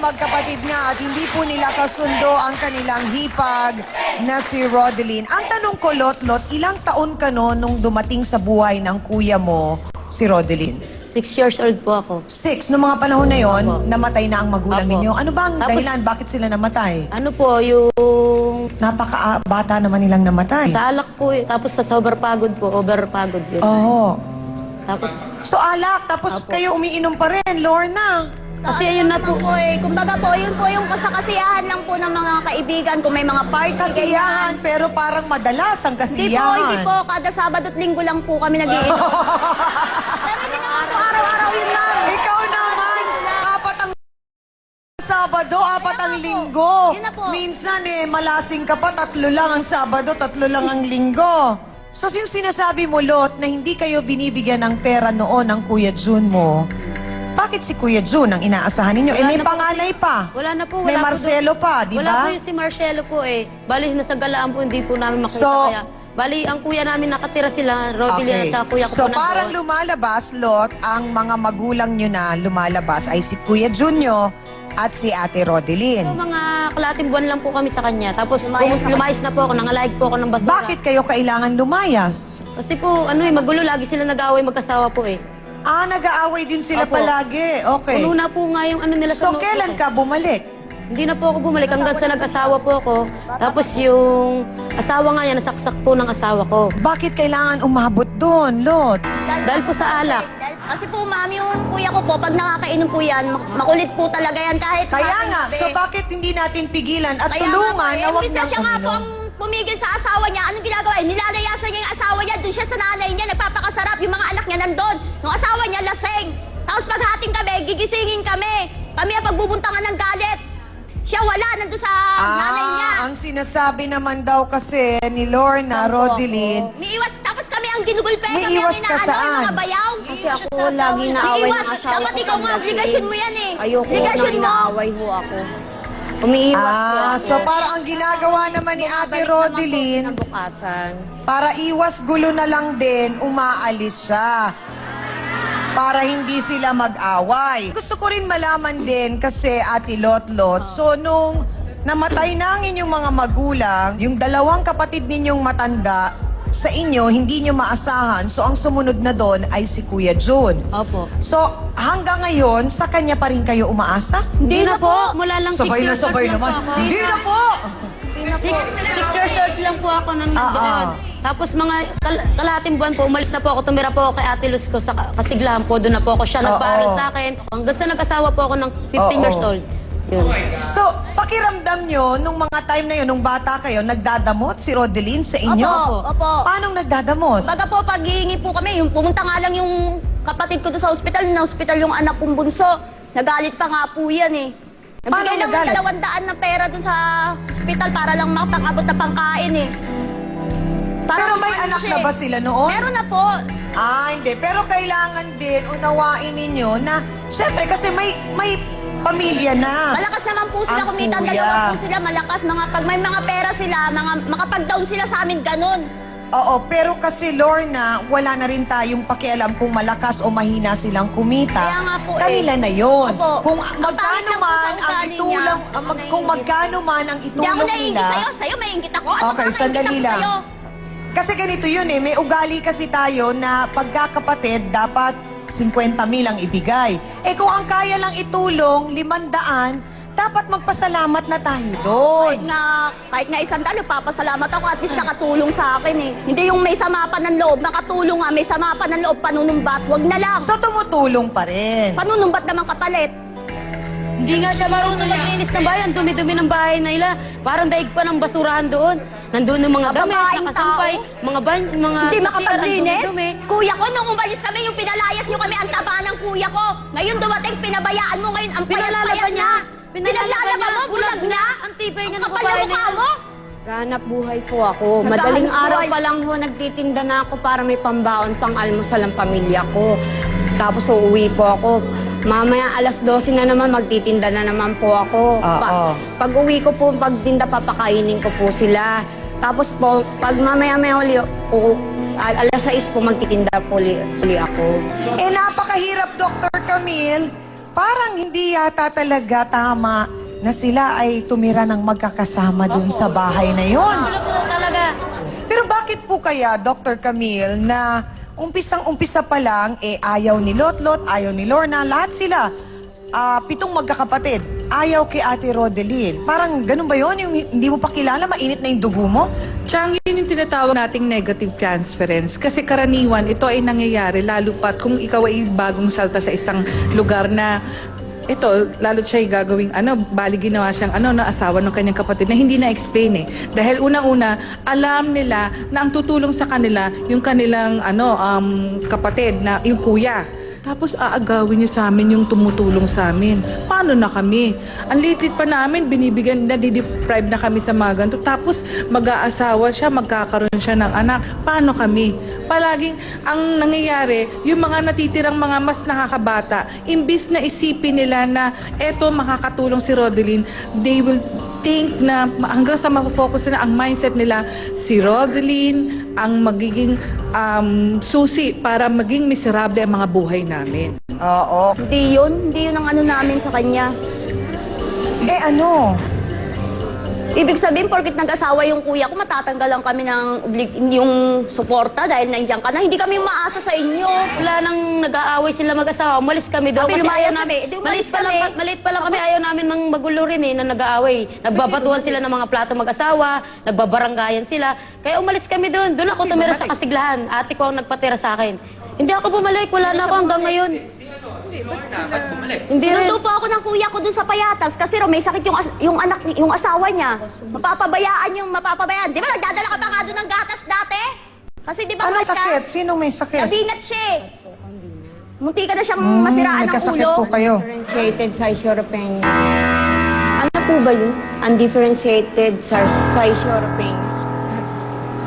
magkapatid nga at hindi po nila kasundo ang kanilang hipag na si Rodeline. Ang tanong ko, Lot, ilang taon ka no nung dumating sa buhay ng kuya mo, si Rodeline? 6 years old po ako. 6. Noong mga panahon na yon, Opo. namatay na ang magulang Opo. ninyo. Ano ba ang Tapos- dahilan? Bakit sila namatay? Ano po, yung Napaka-bata naman nilang namatay. sa alak po eh. Tapos sa overpagod po, overpagod yun. Oo. Tapos, So alak, tapos Opo. kayo umiinom pa rin, Lorna. kasi ayun na po. Kumbaga po, yun po yung kasakasiyahan lang po ng mga kaibigan kung may mga party. Kasiyahan, pero parang madalas ang Hindi kasiyahan. po, hindi po. Kada Sabado at Linggo lang po kami nag-iinom. Pero hindi naman po araw-araw yun lang. Ikaw naman, apat ang Sabado, apat ang Linggo. Yun na po. Minsan malasing ka pa, 3 lang ang Sabado, 3 lang ang Linggo. So yung sinasabi mo, Lot, na hindi kayo binibigyan ng pera noon ng Kuya Jun mo, bakit si Kuya Jun ang inaasahan ninyo? Wala May na po panganay pa. Wala na po. May Wala po Marcelo pa, di Wala ba? po yung si Marcelo po eh. Bali, nasa galaan po, hindi po namin makita. So- kaya, bali, ang kuya namin nakatira sila, Rodeline at kuya ko So po parang nandoon. lumalabas, Lot, ang mga magulang nyo na lumalabas ay si Kuya Jun nyo at si Ate So, Rodeline. mga kalating buwan lang po kami sa kanya. Tapos lumayas na po ako, nangalayag po ako ng basura. Bakit kayo kailangan lumayas? Kasi po, magulo, lagi sila nag-away magkasawa po eh. Nag-aaway din sila Opo. palagi. Okay. Puno na po nga yung nila sa So notebook kailan eh. ka bumalik? Hindi na po ako bumalik hanggang sa nag-asawa po ako. Tapos yung asawa nga niya, nasaksak po ng asawa ko. Bakit kailangan umabot doon, Lot? Dahil po sa alak. Kasi po, mami, yung kuya ko po, pag nakakainom po yan, makulit po talaga yan kahit Kaya sa nga, gabi. so bakit hindi natin pigilan at Kaya tulungan nga po, na wag imbis na nang siya nga po uminom? ang pumigil sa asawa niya, anong ginagawa? Nilalayasan niya yung asawa niya, doon siya sa nanay niya, nagpapakasarap, yung mga anak niya nandun. Yung asawa niya laseng. Tapos paghating kami, gigisingin kami. Kami ang pagbubuntangan ng galit. Siya wala, nandun sa nanay niya. Ang sinasabi naman daw kasi ni Lorna, Rodeline, Umiiwas, tapos kami ang ginugulpe. May kami ang iwas ka inaano, saan? yung mga bayaw. Kasi ako lagi naaway ng Umiiwas, asawa dapat ko. ikaw nga, pag lasing. obligasyon mo yan eh. Ayoko na Obligasyon mo. inaaway ho ako. Umiiwas po ako. so parang ang ginagawa naman ni Ate Rodeline, Kinabukasan. para iwas gulo na lang din, umaalis siya. Para hindi sila mag-away. Gusto ko rin malaman din kasi Ate Lot, so nung namatay na ang inyong mga magulang, yung 2 kapatid ninyong matanda, sa inyo, hindi nyo maasahan. So ang sumunod na doon ay si Kuya Jun. Opo. So hanggang ngayon, sa kanya pa rin kayo umaasa? Hindi na po. Mula lang 6 Sabay na years old sabay lang naman. po ako. Hindi na po! 6 years old lang po ako nung nandun. Tapos mga kalating buwan po, umalis na po ako, tumira po ako kay Ate Luz ko sa Kasiglahan po, doon na po ako siya nagpaaral sa akin. Hanggang sa nag-asawa po ako ng 15 years old. Yun. So, pakiramdam nyo, nung mga time na yun, nung bata kayo, nagdadamot si Rodeline sa inyo? Opo. Paano nagdadamot? Baga po, pag hihingi po kami, yung pumunta nga lang yung kapatid ko doon sa ospital, na ospital yung anak kong bunso. Nagalit pa nga po yan eh. Paano Nagbigay lang ng nagalit? 200 na pera doon sa ospital para lang makapag-abot na pangkain eh. Pero may ano anak siya na eh. ba sila noon? Meron na po. Hindi. Pero kailangan din unawain ninyo na, syempre, kasi may pamilya na. Malakas naman po sila, Ang kumita, kuya. dalawa po sila, malakas. Pag may mga pera sila, makapag-down sila sa amin, ganun. Oo, pero kasi Lorna, wala na rin tayong pakialam kung malakas o mahina silang kumita. Kaya nga po Kanila eh. na yun. Opo. Kung Ang magkano pangit lang po man sa ang ugali itulong, niya. kung magkano man ang Hindi ako itulong naiingit nila. sa'yo. Sa'yo may ingit ako. Ano Okay, ka, sandali naiingit ako lang. sa'yo? Kasi ganito yun may ugali kasi tayo na pagkakapatid dapat 50,000 ang ibigay. Kung ang kaya lang itulong, 500, dapat magpasalamat na tayo doon. Kahit nga 100, papasalamat ako at least nakatulong sa akin eh. Hindi yung may sama pa ng loob, nakatulong nga, may sama pa ng loob, panunumbat, wag na lang. So tumutulong pa rin. Panunumbat naman kapalit. Hindi nga siya marunong maglinis ng bahay. Ang dumi-dumi ng bahay na nila. Parang daig pa ng basurahan doon. Nandun yung mga damit, Kababaeng nakasampay, mga mga Hindi sasira, ang makapaglinis. dumi-dumi. Kuya ko, nung umalis kami, yung pinalayas nyo kami, ang taba ng kuya ko. Ngayon dumating, pinabayaan mo ngayon, ang Pinalalaban payat-payat niya. Pinalalaban mo, bulag na. Ang tibay niya Ang ng kapal babae na na mukha yan. mo. Hanap buhay po ako. Naghahanap Madaling araw buhay. pa lang ho, nagtitinda na ako para may pambaon, pang almusal ang pamilya ko. Tapos uuwi po ako. Mamaya alas 12 na naman, magtitinda na naman po ako. Oo. Pag uwi ko po, pagtinda, papakainin ko po sila. Tapos po, pag mamaya-maya uli, alas 6 po, magtitinda po uli ako. Napakahirap, Dr. Camille, parang hindi yata talaga tama na sila ay tumira ng magkakasama dun sa bahay na yon. Wala po talaga. Pero bakit po kaya, Dr. Camille, na umpisang-umpisa pa lang, ayaw ni Lotlot, ayaw ni Lorna, lahat sila, 7 magkakapatid, ayaw kay Ate Rodeline. Parang ganun ba yun? Yung hindi mo pa kilala, mainit na yung dugo mo? Chang, yun yung tinatawag nating negative transference. Kasi karaniwan, ito ay nangyayari, lalo pat kung ikaw ay bagong salta sa isang lugar na ito, lalo siya'y gagawing bali ginawa siyang na asawa ng kanyang kapatid na hindi na-explain eh. Dahil una-una, alam nila na ang tutulong sa kanila yung kanilang kapatid na yung kuya. Tapos aagawin niyo sa amin yung tumutulong sa amin. Paano na kami? Ang liit pa namin, binibigyan, nadideprive na kami sa mga ganito. Tapos mag-aasawa siya, magkakaroon siya ng anak. Paano kami? Palaging ang nangyayari, yung mga natitirang mga mas nakakabata, imbis na isipin nila na eto makakatulong si Rodeline, they will think na hanggang sa mafocus na ang mindset nila, si Rodeline ang magiging susi para maging miserable ang mga buhay namin. Oo. Hindi yun ang namin sa kanya. Ano? Ibig sabihin, porkit nag-asawa yung kuya ko, matatanggalan kami ng yung suporta dahil nandiyan ka na. Hindi kami maasa sa inyo. Wala nang nag-aaway sila mag-asawa. Umalis kami doon. Sabi Kasi lumaya ayaw sabi, namin. di umalis kami. Maliit pa lang kami. Ayaw namin mang magulo rin na nag-aaway. Nagbabatuan sila ng mga plato mag-asawa. Nagbabaranggayan sila. Kaya umalis kami doon. Doon ako tumira sa Kasiglahan. Ate ko ang nagpatira sa akin. Hindi ako bumalik. Wala na ako hanggang ngayon. Hindi rin. Sinundo po ako ng kuya ko dun sa Payatas kasi raw may sakit yung asawa niya. Mapapabayaan. Di ba nagdadala ka pa nga doon ng gatas dati? Kasi di ba Anong siya? sakit? Sinong may sakit? Nabinat siya eh. Munti ka na siyang masiraan ng Nagkasakit ulo. po kayo. Differentiated cytopenia. Ano po ba yun? Undifferentiated cytopenia.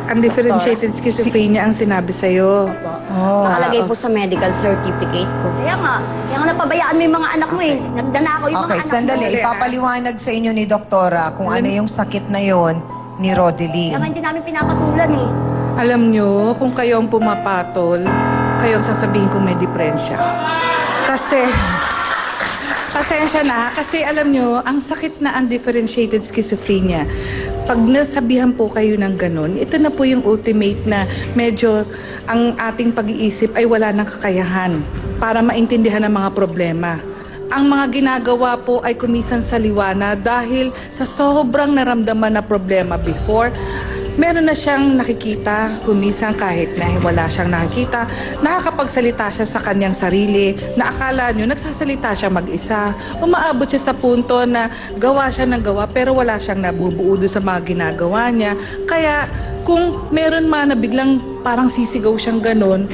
Undifferentiated schizophrenia ang sinabi sa'yo. Nakalagay po sa medical certificate ko. Kaya nga napabayaan mo yung mga anak mo eh. Nagdanakaw yung Okay, mga anak sandali. mo. Ipapaliwanag sa inyo ni Doktora kung ano yung sakit na yon ni Kaya nga Rodeline. hindi namin pinapatulan eh. Alam nyo, kung kayo ang pumapatol, kayo ang sasabihin kong may depresya. Kasi, pasensya na, kasi alam nyo, ang sakit na undifferentiated schizophrenia, pag nasabihan po kayo ng ganun, ito na po yung ultimate na medyo ang ating pag-iisip ay wala ng kakayahan para maintindihan ang mga problema. Ang mga ginagawa po ay kumisan sa liwana dahil sa sobrang naramdaman na problema before, meron na siyang nakikita, kumisan kahit na wala siyang nakikita, nakakapagsalita siya sa kanyang sarili, na akala nyo nagsasalita siya mag-isa. Umaabot siya sa punto na gawa siya ng gawa pero wala siyang nabubuo doon sa mga ginagawa niya. Kaya kung meron man na biglang parang sisigaw siyang ganon,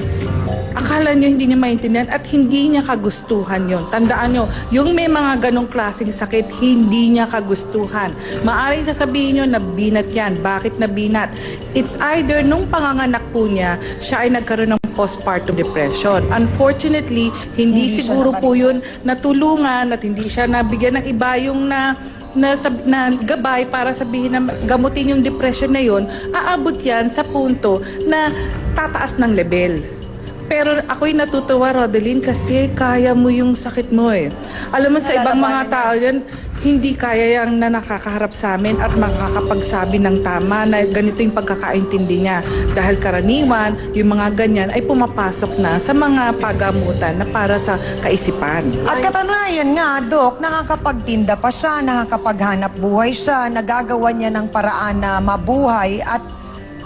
akala nyo hindi niya maintindihan at hindi niya kagustuhan yon. Tandaan nyo, yung may mga ganong klaseng sakit, hindi niya kagustuhan. Maaring sasabihin nyo, nabinat yan. Bakit nabinat? It's either nung panganganak po niya, siya ay nagkaroon ng postpartum depression. Unfortunately, hindi siguro po yun natulungan at hindi siya nabigyan ng iba yung na gabay para sabihin na gamutin yung depression na yon. Aabot yan sa punto na tataas ng level. Pero ako'y natutuwa, Rodeline, kasi kaya mo yung sakit mo eh. Alam mo, sa ibang mga tao yan, hindi kaya yung na nakakaharap sa amin at makakapagsabi ng tama na ganito yung pagkakaintindi niya. Dahil karaniwan, yung mga ganyan ay pumapasok na sa mga pagamutan na para sa kaisipan. At katunayan nga, Dok, nakakapagtinda pa siya, nakakapaghanap buhay siya, nagagawa niya ng paraan na mabuhay at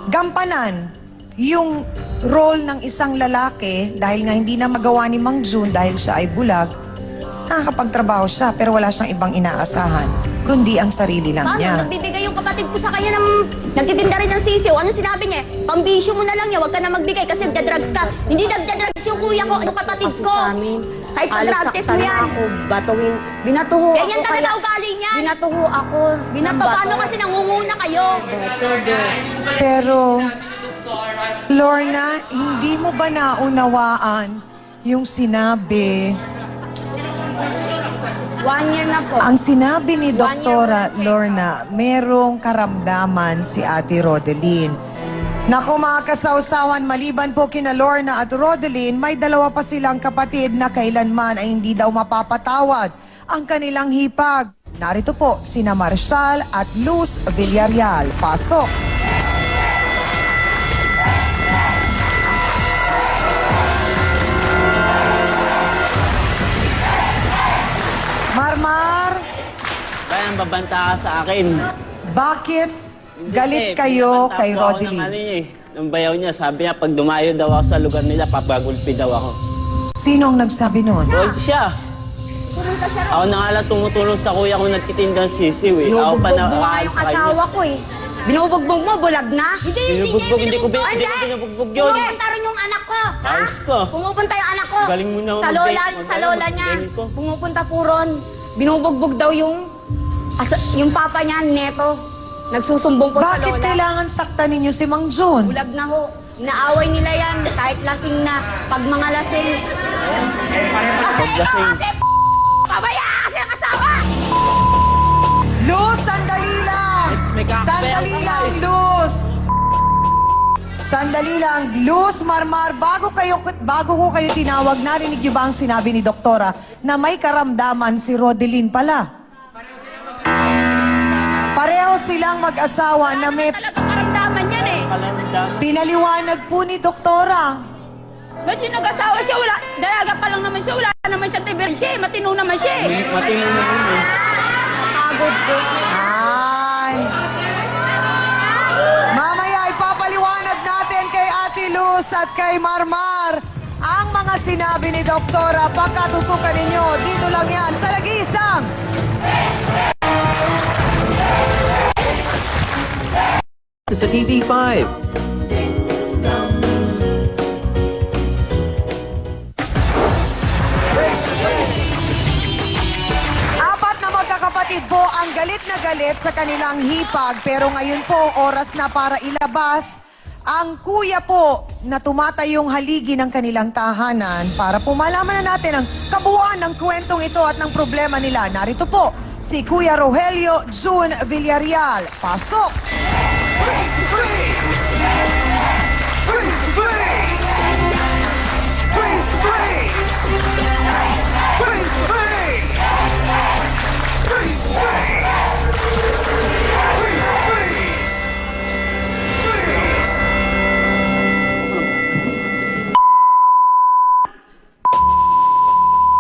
gampanan yung role ng isang lalaki dahil nga hindi na magawa ni Mang June dahil siya ay bulag, nakakapagtrabaho siya pero wala siyang ibang inaasahan kundi ang sarili lang Paano? niya. Nagbibigay yung kapatid ko sa kanya ng... Nagtitinda rin ng sisiw. Ano sinabi niya? Pambisyo mo na lang niya. Huwag ka na magbigay kasi nagdadrugs ka. Hindi nagdadrugs yung kuya ko. Yung kapatid Kasi ko. sa amin, Kahit pag-drug test mo yan. Ako, batuhin. Binatuho Ganyan ako. talaga ugali niyan. Binatuho ako. Binato, paano kasi nangunguna kayo? Pero, Lorna, hindi mo ba naunawaan yung sinabi? 1 year na po. Ang sinabi ni Doktora Lorna, merong karamdaman si Ate Rodeline. Naku mga kasawsawan, maliban po kina Lorna at Rodeline, may dalawa pa silang kapatid na kailanman ay hindi daw mapapatawad ang kanilang hipag. Narito po sina Marshall at Luz Villarreal. Pasok! Marmar, Bayan, babanta ka sa akin. bakit galit Eh, kayo babanta kay po ako ng Rodeline? ano niya eh. Nung bayaw niya, sabi niya, pag dumayo daw ako sa lugar nila, papagulpi daw ako. Sino ang nagsabi noon? Gold siya. Ako na nga lang tumutulong sa kuya ko nagtitindang sisiw eh. Ako pa Binubugbog mo nga nakakaano yung sa kanya. asawa ko eh. Binubugbog mo, bulag na. Hindi Binubugbog, hindi ko Hindi. binubugbog yun. Pumupunta rin yung anak ko. Ha? Ayos ko. Pumupunta yung anak ko. Galing mo na Sa lola, mag-date. sa lola niya. Galing ko. Pumupunta po ron. Binubugbog daw yung papa niya, neto. Nagsusumbong po sa Bakit lola. kailangan saktan ninyo si Mang Jun? Bulag na ho. Inaaway nila yan kahit lasing na. Pag mga lasing, Kasi ikaw Lasing. kasi pabaya kasi ang asawa. Luz, sandali lang! May kakabayan Sandali ka lang, nga eh. Luz! Sandali lang, Luz, Marmar, bago ko kayo tinawag, narinig niyo ba ang sinabi ni Doktora na may karamdaman si Rodeline pala? Pareho silang mag-asawa na may Talagang karamdaman yan eh. Kalandam. pinaliwanag po ni Doktora. Ba't yung nag-asawa siya? Wala. Dalaga pa lang naman siya. Wala naman siya diversya eh. Matino naman siya eh. Matino na yun eh. pagod po. Ay. Mamaya ipapaliwanag natin kay Ate Luz at kay Marmar ang mga sinabi ni Doktora. Pagkatutukan ninyo, dito lang yan sa Lagisang. Sa TV5. Apat na magkakapatid po ang galit na galit sa kanilang hipag. Pero ngayon po, oras na para ilabas ang kuya po na tumatayong haligi ng kanilang tahanan para po malaman na natin ang kabuuan ng kwentong ito at ng problema nila. Narito po si Kuya Rogelio Jun Villarreal. Pasok!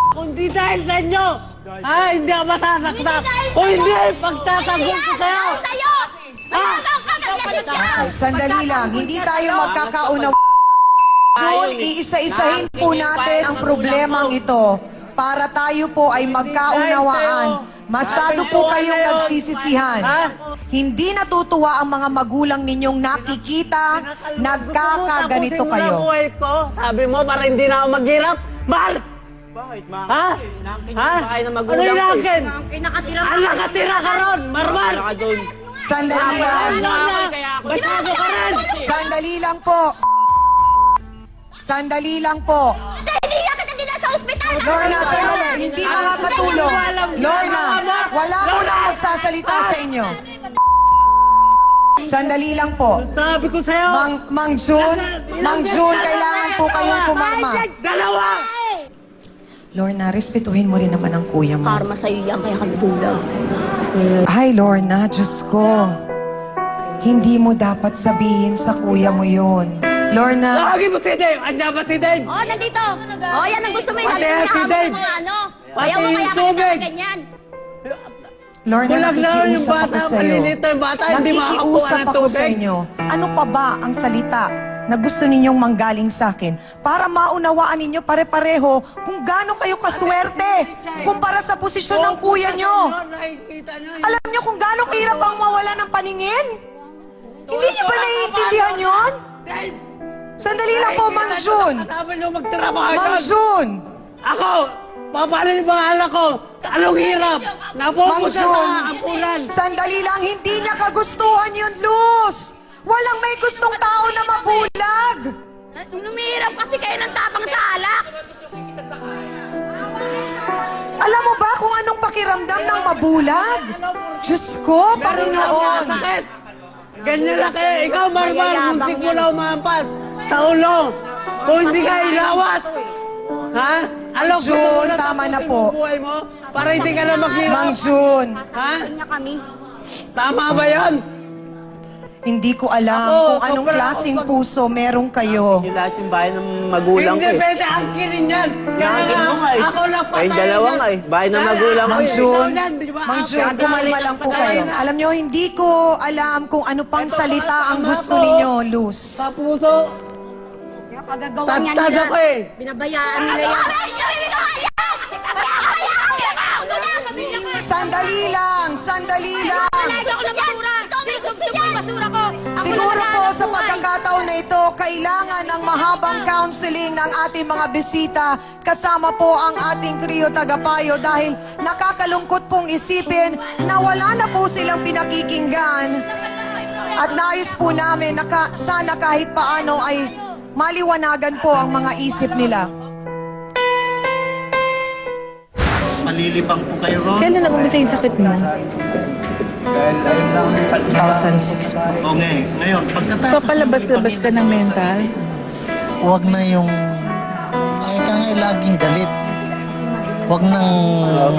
Kung di dahil sa inyo, hindi ako masasaktan. Kung hindi, pagtatanggol ko sa'yo. Dahil sa'yo! Mayabang ka, naglasing ka! Ay, sandali lang, hindi tayo magkakaunaw. Jun, iisa-isahin po natin ang problemang ito para tayo po ay magkaunawaan. Masyado po kayong nagsisisihan. Hindi natutuwa ang mga magulang ninyong nakikita, nagkakaganito kayo. buhay ko. Sabi mo, para hindi na ako maghirap. Mahal! Bakit, ma? Ha? Ha? Ano yung akin? Ang nakatira ka ron, Marmar! Sandali lang. Masyado ka rin! Sandali lang po. Sandali lang po. Hindi na kita din sa ospital! Lorna, sandali. Hindi makakatulong. Lorna, wala mo nang magsasalita sa inyo. Sandali lang po. Sabi ko sa'yo, Mang Jun, kailangan po kayong kumarma. dalawa! Lorna, respetuhin mo rin naman ang kuya mo. Karma sa'yo yan, kaya kagbulag. Ay, Lorna, Diyos ko. Hindi mo dapat sabihin sa kuya mo yun. Lorna, Tawagin mo si Dave! Andiyan ba si Dave? Oh, nandito! Oh, yan ang gusto mo yung Pati nalilihan si mo Dave. ng mga ano. Pati Ayaw mo yung kaya tubig. kita ganyan. Lorna, Bulag na yung nakikiusap bata, ako sa'yo. maliliit na yung bata, hindi makakuha Nakikiusap ng ako tubig. sa inyo. Ano pa ba ang salita na gusto ninyong manggaling sa akin para maunawaan ninyo pare-pareho kung gaano kayo kaswerte kumpara sa posisyon ng kuya nyo? Nakikita nyo yun. Alam nyo kung gaano kahirap ang mawala ng paningin? Hindi nyo ba naiintindihan yon? Sandali lang po, Mang Jun. Kasama nyo magtrabaho Mang doon. Jun. Ako, paano yung mga anak ko? Anong hirap? Mang Napupunta Jun. sa ampunan. Sandali lang, hindi niya kagustuhan yun, Luz. Walang may gustong tao na mabulag. Lumihirap kasi kayo ng tapang sa alak. Alam mo ba kung anong pakiramdam ng mabulag? Diyos ko, Panginoon. Sakit. Ganyan lang kayo. Ikaw, Marmar, muntik mo lang umampas sa ulo. Kung hindi ka ilawat. Ha? Alok, Jun, tama na po. buhay mo para hindi ka na maghirap. Mang Jun, Ha? Tama ba yan? hindi ko alam Ako, kung anong sobra- klaseng puso meron kayo. Yung lahat yung bahay ng magulang ko Hindi eh. pwede angkinin yan. Angkin mo nga eh. Ako lang patayin Kayong dalawa nga eh. Bahay ng magulang ko Mang eh. Jun, Ikaw yan, di ba? Mang Jun, Ako, kumalma lang po kayo. Alam nyo, hindi ko alam kung ano pang salita ang gusto ninyo, Luz. Sa puso. Pagagawa niya Tatad nila. ako eh. Binabayaan nila yan. Sandali lang, sandali lang. Lagi ako ng basura. Sinusubsub ko yung basura ko. Ako Siguro lang po ang sa buhay. pagkakataon na ito, kailangan ng mahabang counseling ng ating mga bisita kasama po ang ating trio tagapayo dahil nakakalungkot pong isipin na wala na po silang pinakikinggan. At nais po namin na sana kahit paano ay maliwanagan po ang mga isip nila. Malilibang po kayo ron? Kailan nag-umpisa yung sakit mo? 2006. Okay, ngayon, pagkatapos... So palabas-labas ka ng mental? Huwag na yung... Ay, ka nga laging galit. Huwag nang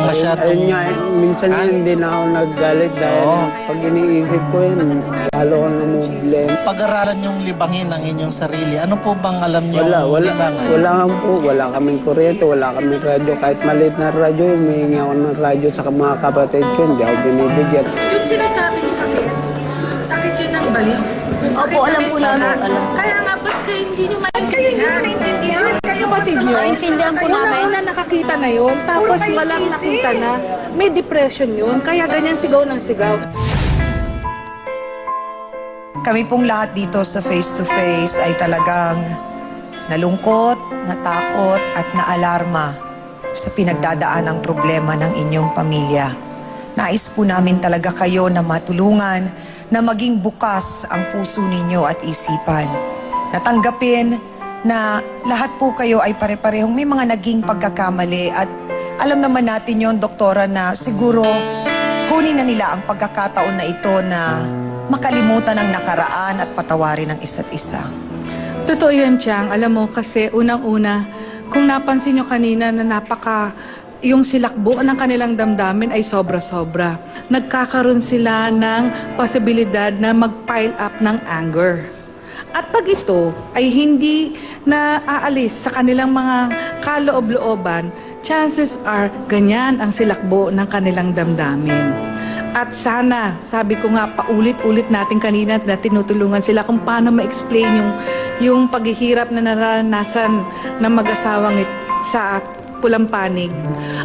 masyadong... Ayun nga, minsan Ha? hindi na ako naggalit dahil Oo. pag iniisip ko yun, lalo ko namumblame. Pag-aralan yung libangin ang inyong sarili. Ano po bang alam niyo libangan? Wala nga po, wala kaming kuryente, wala kaming radyo. Kahit maliit na radyo, humihingi ako ng radyo sa mga kapatid ko, hindi ako binibigyan. Yung sinasabing sakit, sakit yun ng baliw. Opo, alam po namin. Alam. Kaya nga, ba't kayo hindi nyo maintindihan? Kayo batid nyo? Naintindihan po namin. Una nakakita na yun, tapos walang nakita na. May depression yun, kaya ganyan sigaw ng sigaw. Kami pong lahat dito sa Face to Face ay talagang nalungkot, natakot at naalarma sa pinagdadaan ng problema ng inyong pamilya. Nais po namin talaga kayo na matulungan na maging bukas ang puso ninyo at isipan. Natanggapin na lahat po kayo ay pare-parehong may mga naging pagkakamali at alam naman natin yon, doktora, na siguro kunin na nila ang pagkakataon na ito na makalimutan ang nakaraan at patawarin ang isa't isa. Totoo yan, Chang. Alam mo, kasi unang-una, kung napansin nyo kanina na yung silakbo ng kanilang damdamin ay sobra-sobra. Nagkakaroon sila ng posibilidad na mag-pile up ng anger. At pag ito ay hindi na aalis sa kanilang mga kaloob-looban, chances are ganyan ang silakbo ng kanilang damdamin. At sana, sabi ko nga, paulit-ulit natin kanina na tinutulungan sila kung paano ma-explain yung paghihirap na naranasan ng mag-asawang sa Pulang Panig.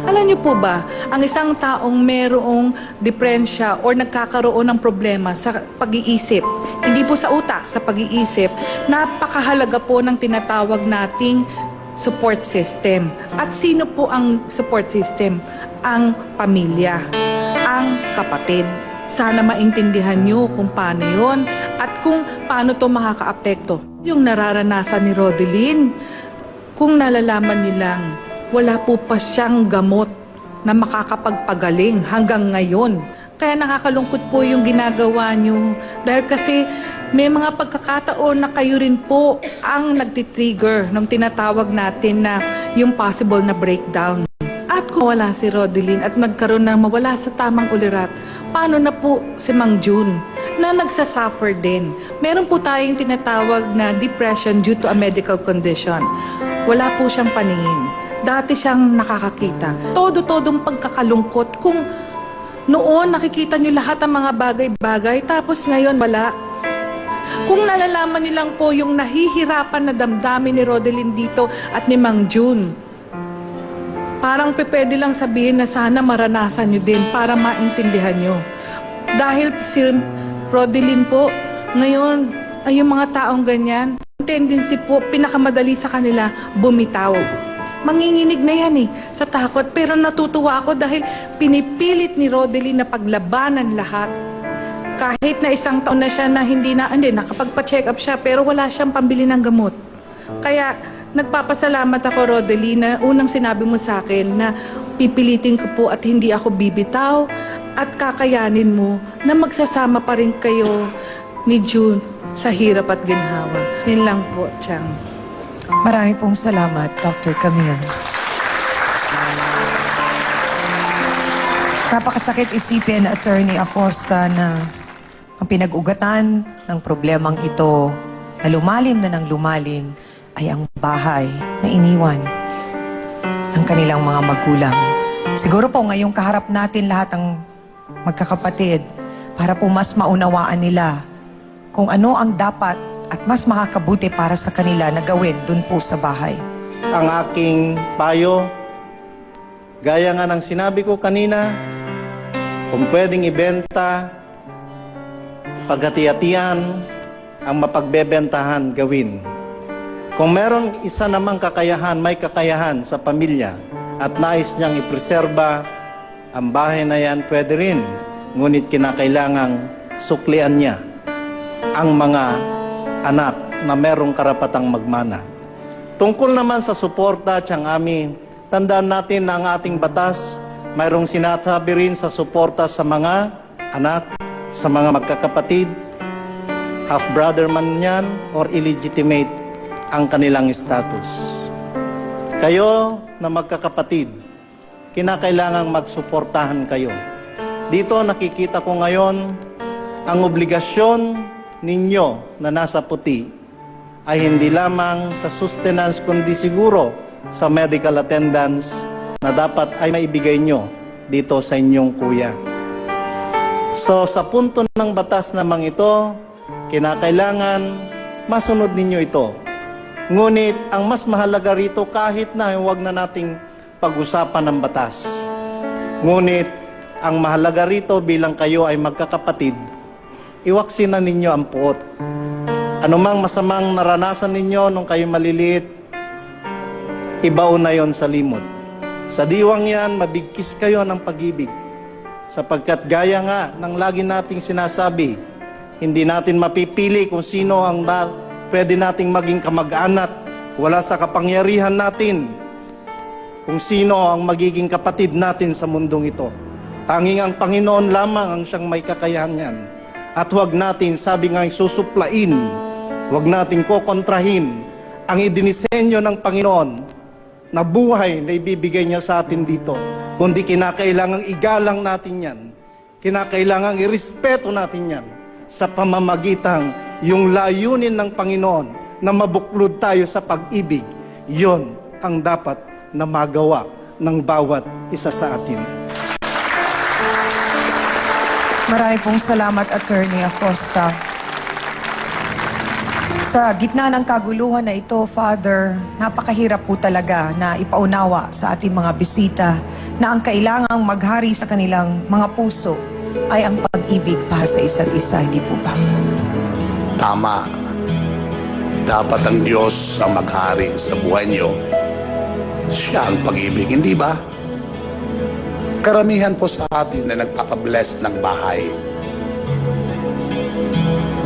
Alam niyo po ba, ang isang taong merong depresya or nagkakaroon ng problema sa pag-iisip, hindi po sa utak, sa pag-iisip, napakahalaga po ng tinatawag nating support system. At sino po ang support system? Ang pamilya, ang kapatid. Sana maintindihan nyo kung paano yun at kung paano to makakaapekto. Yung nararanasan ni Rodeline, kung nalalaman nilang wala po pa siyang gamot na makakapagpagaling hanggang ngayon. Kaya nakakalungkot po yung ginagawa niyo. Dahil kasi may mga pagkakataon na kayo rin po ang nagtitrigger ng tinatawag natin na yung possible na breakdown. At kung wala si Rodeline at nagkaroon ng mawala sa tamang ulirat, paano na po si Mang Jun na nagsasuffer din? Meron po tayong tinatawag na depression due to a medical condition. Wala po siyang paningin. Dati siyang nakakakita. Todo-todong pagkakalungkot. Kung noon nakikita niyo lahat ng mga bagay-bagay, tapos ngayon wala. Kung nalalaman nilang po yung nahihirapan na damdamin ni Rodeline dito at ni Mang Jun, parang pwede lang sabihin na sana maranasan niyo din para maintindihan niyo. Dahil si Rodeline po, ngayon ay yung mga taong ganyan, tendency po, pinakamadali sa kanila, bumitaw. Manginginig na yan sa takot. Pero natutuwa ako dahil pinipilit ni Rodeline na paglabanan lahat. Kahit na isang taon na siya na nakapagpa-check up siya pero wala siyang pambili ng gamot. Kaya nagpapasalamat ako, Rodeline, na unang sinabi mo sa akin na pipilitin ko po at hindi ako bibitaw at kakayanin mo na magsasama pa rin kayo medyo sa hirap at ginhawa. Yun lang po, Chang. Marami pong salamat, Dr. Camille. Napakasakit isipin, Attorney Acosta, na ang pinag-ugatan ng problemang ito na lumalim na ng lumalim ay ang bahay na iniwan ng kanilang mga magulang. Siguro po ngayong kaharap natin lahat ng magkakapatid para po mas maunawaan nila kung ano ang dapat at mas makakabuti para sa kanila na gawin dun po sa bahay. Ang aking payo, gaya nga ng sinabi ko kanina, kung pwedeng ibenta, paghati-hatian, ang mapagbebentahan gawin. Kung meron isa namang kakayahan, may kakayahan sa pamilya at nais niyang ipreserba, ang bahay na yan pwede rin. Ngunit kinakailangang suklian niya ang mga anak na merong karapatang magmana. Tungkol naman sa suporta, Tiyang Ami, tandaan natin na ang ating batas, mayroong sinasabi rin sa suporta sa mga anak, sa mga magkakapatid, half-brother man yan or illegitimate ang kanilang status. Kayo na magkakapatid, kinakailangang magsuportahan kayo. Dito nakikita ko ngayon ang obligasyon ninyo na nasa puti ay hindi lamang sa sustenance kundi siguro sa medical attendance na dapat ay maibigay nyo dito sa inyong kuya. So sa punto ng batas namang ito, kinakailangan masunod ninyo ito. Ngunit ang mas mahalaga rito kahit na huwag na nating pag-usapan ng batas. Ngunit ang mahalaga rito bilang kayo ay magkakapatid, iwaksin na ninyo ang puot. Anumang masamang naranasan ninyo nung kayo maliliit, ibaon na yon sa limot. Sa diwang yan, mabigkis kayo ng pag-ibig. Sapagkat gaya nga ng lagi nating sinasabi, hindi natin mapipili kung sino ang pwede nating maging kamag-anak. Wala sa kapangyarihan natin kung sino ang magiging kapatid natin sa mundong ito. Tanging ang Panginoon lamang ang siyang may kakayahan yan. At huwag natin, sabi nga, susuplain, huwag natin kokontrahin ang idinisenyo ng Panginoon na buhay na ibibigay niya sa atin dito. Kundi kinakailangang igalang natin yan. Kinakailangang irespeto natin yan sa pamamagitang yung layunin ng Panginoon na mabuklod tayo sa pag-ibig. Yon ang dapat na magawa ng bawat isa sa atin. Marami pong salamat, Attorney Acosta. Sa gitna ng kaguluhan na ito, Father, napakahirap po talaga na ipaunawa sa ating mga bisita na ang kailangang maghari sa kanilang mga puso ay ang pag-ibig para sa isa't isa, hindi po ba? Tama. Dapat ang Diyos ang maghari sa buhay niyo. Siya ang pag-ibig, hindi ba? Karamihan po sa atin na nagpapabless ng bahay.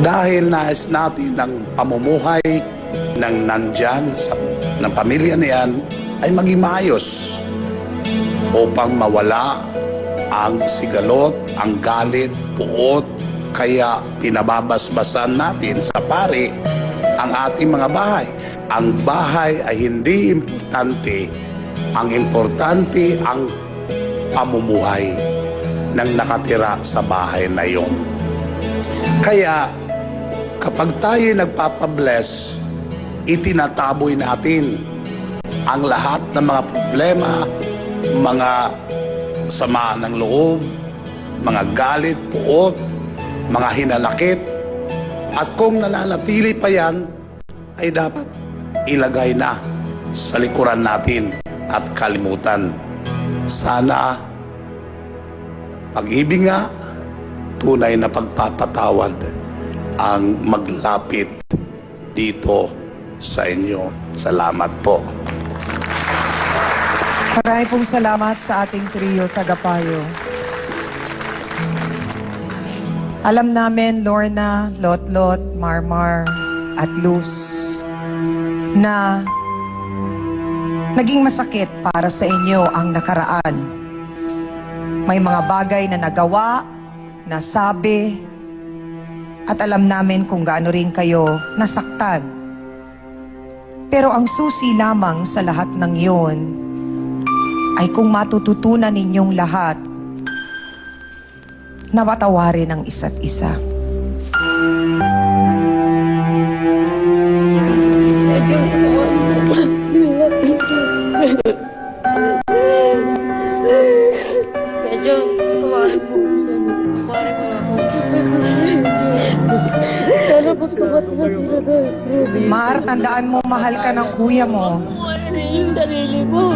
Dahil nais natin ang pamumuhay ng nandyan ng pamilya niyan ay maging maayos upang mawala ang sigalot, ang galit, puot, kaya pinababasbasan natin sa pari ang ating mga bahay. Ang bahay ay hindi importante. Ang importante ang pamumuhay ng nakatira sa bahay na iyon. Kaya kapag tayo nagpapabless, itinataboy natin ang lahat ng mga problema, mga sama ng loob, mga galit, puot, mga hinanakit. At kung nananatili pa yan, ay dapat ilagay na sa likuran natin at kalimutan. Sana pag-ibig nga, tunay na pagpapatawad ang maglapit dito sa inyo. Salamat po. Marami pong salamat sa ating trio tagapayo. Alam namin, Lorna, Lotlot, Marmar, at Luz, na naging masakit para sa inyo ang nakaraan. May mga bagay na nagawa, nasabi, At alam namin kung gaano rin kayo nasaktan. Pero ang susi lamang sa lahat ng iyon ay kung matututunan ninyong lahat na patawarin ang isa't isa. Medyo, kumarin po. Kumarin po ako. Sana po Mar, tandaan mo, mahal ka ng kuya mo. yung sarili mo.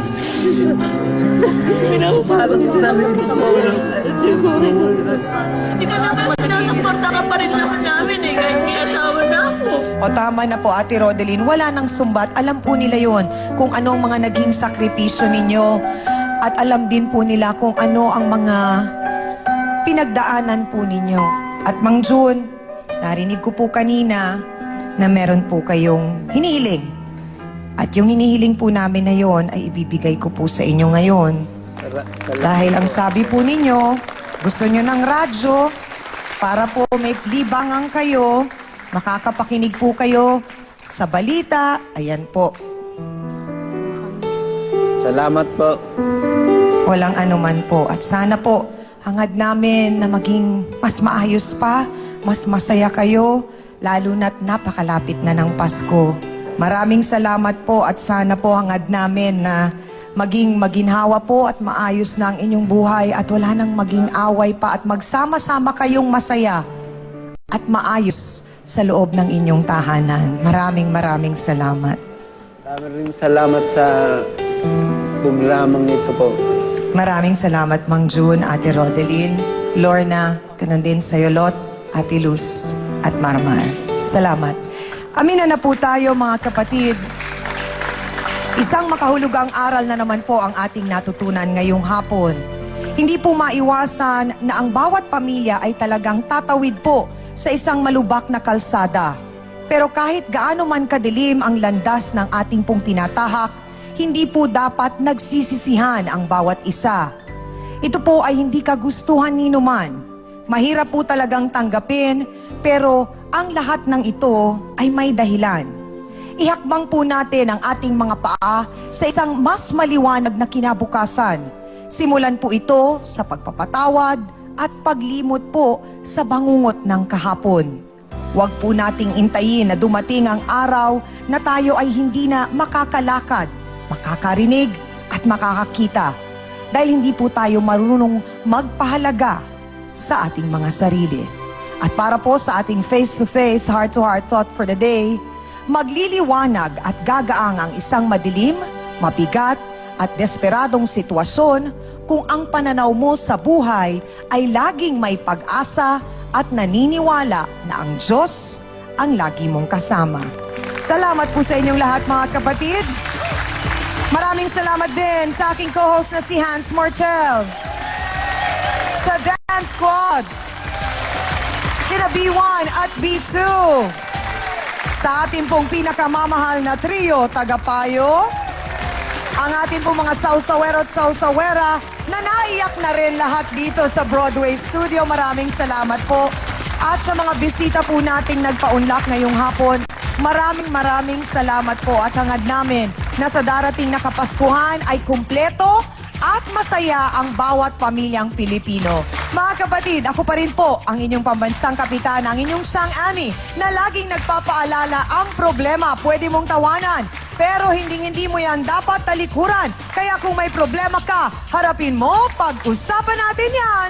Hindi ka naman sinasuporta ka pa rin naman namin eh. Kahit may asawa na ako. O tama na po, Ate Rodeline, wala nang sumbat. Alam po nila yon kung anong mga naging sakripisyo ninyo. At alam din po nila kung ano ang mga pinagdaanan po ninyo. At Mang June, narinig ko po kanina na meron po kayong hinihiling. At yung hinihiling po namin na yon ay ibibigay ko po sa inyo ngayon. Dahil ang sabi po ninyo, gusto nyo ng radyo para po may libangan kayo, makakapakinig po kayo sa balita. Ayan po. Salamat po. Walang anuman po. At sana po, hangad namin na maging mas maayos pa, mas masaya kayo, lalo na't napakalapit na ng Pasko. Maraming salamat po at sana po hangad namin na maging maginhawa po at maayos na ang inyong buhay at wala nang maging away pa at magsama-sama kayong masaya at maayos sa loob ng inyong tahanan. Maraming salamat. Maraming rin salamat sa programang ito po. Maraming salamat, Mang June, Ate Rodeline, Lorna, ganun din sa'yo, Lot, Ate Luz, at Marmar. Salamat. Amina na po tayo, mga kapatid. Isang makahulugang aral na naman po ang ating natutunan ngayong hapon. Hindi po maiwasan na ang bawat pamilya ay talagang tatawid po sa isang malubak na kalsada. Pero kahit gaano man kadilim ang landas ng ating pong tinatahak, hindi po dapat nagsisisihan ang bawat isa. Ito po ay hindi kagustuhan ni numan. Mahirap po talagang tanggapin, pero ang lahat ng ito ay may dahilan. Ihakbang po natin ang ating mga paa sa isang mas maliwanag na kinabukasan. Simulan po ito sa pagpapatawad at paglimot po sa bangungot ng kahapon. Huwag po nating intayin na dumating ang araw na tayo ay hindi na makakalakad, makakarinig at makakakita dahil hindi po tayo marunong magpahalaga sa ating mga sarili. At para po sa ating face-to-face, heart-to-heart thought for the day, magliliwanag at gagaang ang isang madilim, mabigat at desperadong sitwasyon kung ang pananaw mo sa buhay ay laging may pag-asa at naniniwala na ang Diyos ang lagi mong kasama. Salamat po sa inyong lahat, mga kapatid. Maraming salamat din sa aking co-host na si Hans Mortel, sa Dance Squad, kina B1 at B2, sa ating pong pinakamamahal na trio, Tagapayo, ang ating pong mga sausawero at sausawera na naiyak na rin lahat dito sa Broadway Studio. Maraming salamat po. At sa mga bisita po nating nagpaunlak ngayong hapon, maraming salamat po at hangad namin na sa darating na Kapaskuhan ay kumpleto at masaya ang bawat pamilyang Pilipino. Mga kapatid, ako pa rin po ang inyong pambansang kapitan, ang inyong Sang Ami, na laging nagpapaalala ang problema pwede mong tawanan, pero hindi mo yan dapat talikuran. Kaya kung may problema ka, harapin mo, pag-usapan natin yan.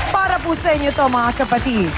Para po sa inyo to, mga kapatid.